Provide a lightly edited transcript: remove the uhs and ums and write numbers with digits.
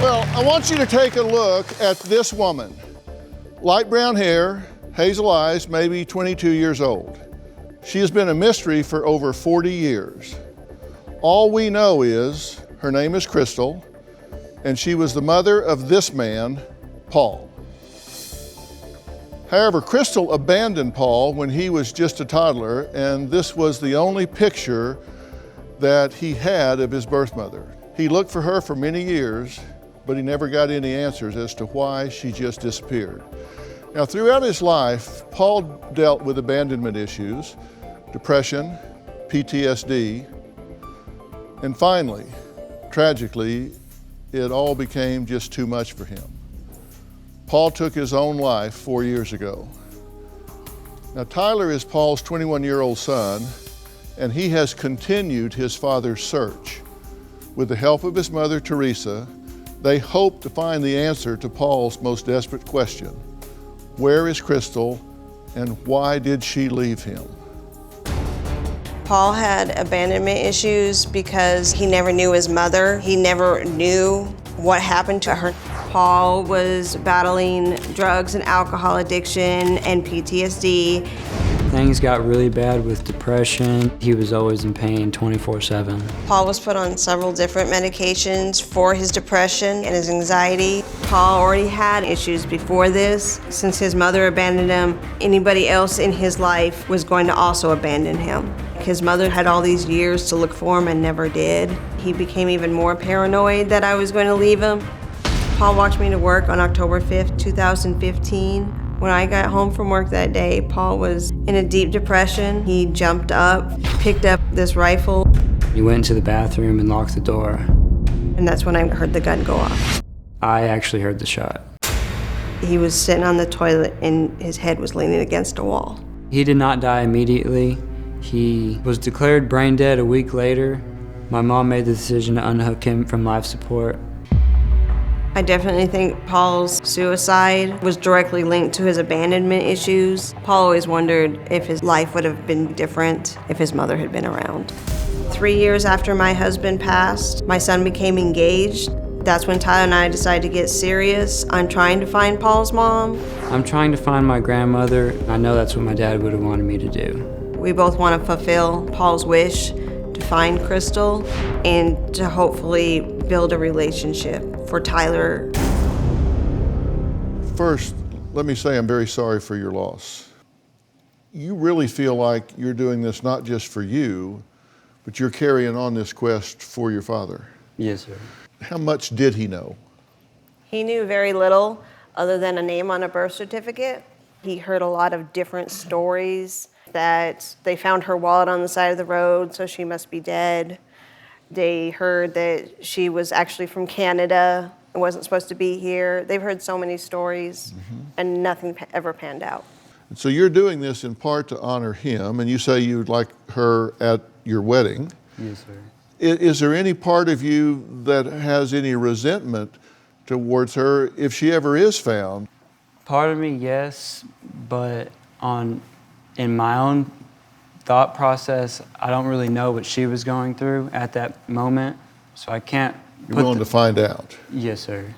Well, I want you to take a look at this woman. Light brown hair, hazel eyes, maybe 22 years old. She has been a mystery for over 40 years. All we know is her name is Crystal, and she was the mother of this man, Paul. However, Crystal abandoned Paul when he was just a toddler, and this was the only picture that he had of his birth mother. He looked for her for many years, but he never got any answers as to why she just disappeared. Now, throughout his life, Paul dealt with abandonment issues, depression, PTSD, and finally, tragically, it all became just too much for him. Paul took his own life 4 years ago. Now, Tyler is Paul's 21-year-old son, and he has continued his father's search. With the help of his mother, Teresa, they hope to find the answer to Paul's most desperate question. Where is Crystal, and why did she leave him? Paul had abandonment issues because he never knew his mother. He never knew what happened to her. Paul was battling drugs and alcohol addiction and PTSD. Things got really bad with depression. He was always in pain 24/7. Paul was put on several different medications for his depression and his anxiety. Paul already had issues before this. Since his mother abandoned him, anybody else in his life was going to also abandon him. His mother had all these years to look for him and never did. He became even more paranoid that I was going to leave him. Paul walked me to work on October 5th, 2015. When I got home from work that day, Paul was in a deep depression. He jumped up, picked up this rifle. He went into the bathroom and locked the door. And that's when I heard the gun go off. I actually heard the shot. He was sitting on the toilet and his head was leaning against a wall. He did not die immediately. He was declared brain dead a week later. My mom made the decision to unhook him from life support. I definitely think Paul's suicide was directly linked to his abandonment issues. Paul always wondered if his life would have been different if his mother had been around. 3 years after my husband passed, my son became engaged. That's when Tyler and I decided to get serious on trying to find Paul's mom. I'm trying to find my grandmother. I know that's what my dad would have wanted me to do. We both want to fulfill Paul's wish to find Crystal and to hopefully build a relationship for Tyler. First, let me say I'm very sorry for your loss. You really feel like you're doing this not just for you, but you're carrying on this quest for your father. Yes, sir. How much did he know? He knew very little other than a name on a birth certificate. He heard a lot of different stories that they found her wallet on the side of the road, so she must be dead. They heard that she was actually from Canada and wasn't supposed to be here. They've heard so many stories, and nothing ever panned out. And so you're doing this in part to honor him, and you say you'd like her at your wedding. Yes, sir. Is there any part of you that has any resentment towards her if she ever is found? Part of me, yes, but in my own thought process, I don't really know what she was going through at that moment, so I can't. You're willing to find out? Yes, sir.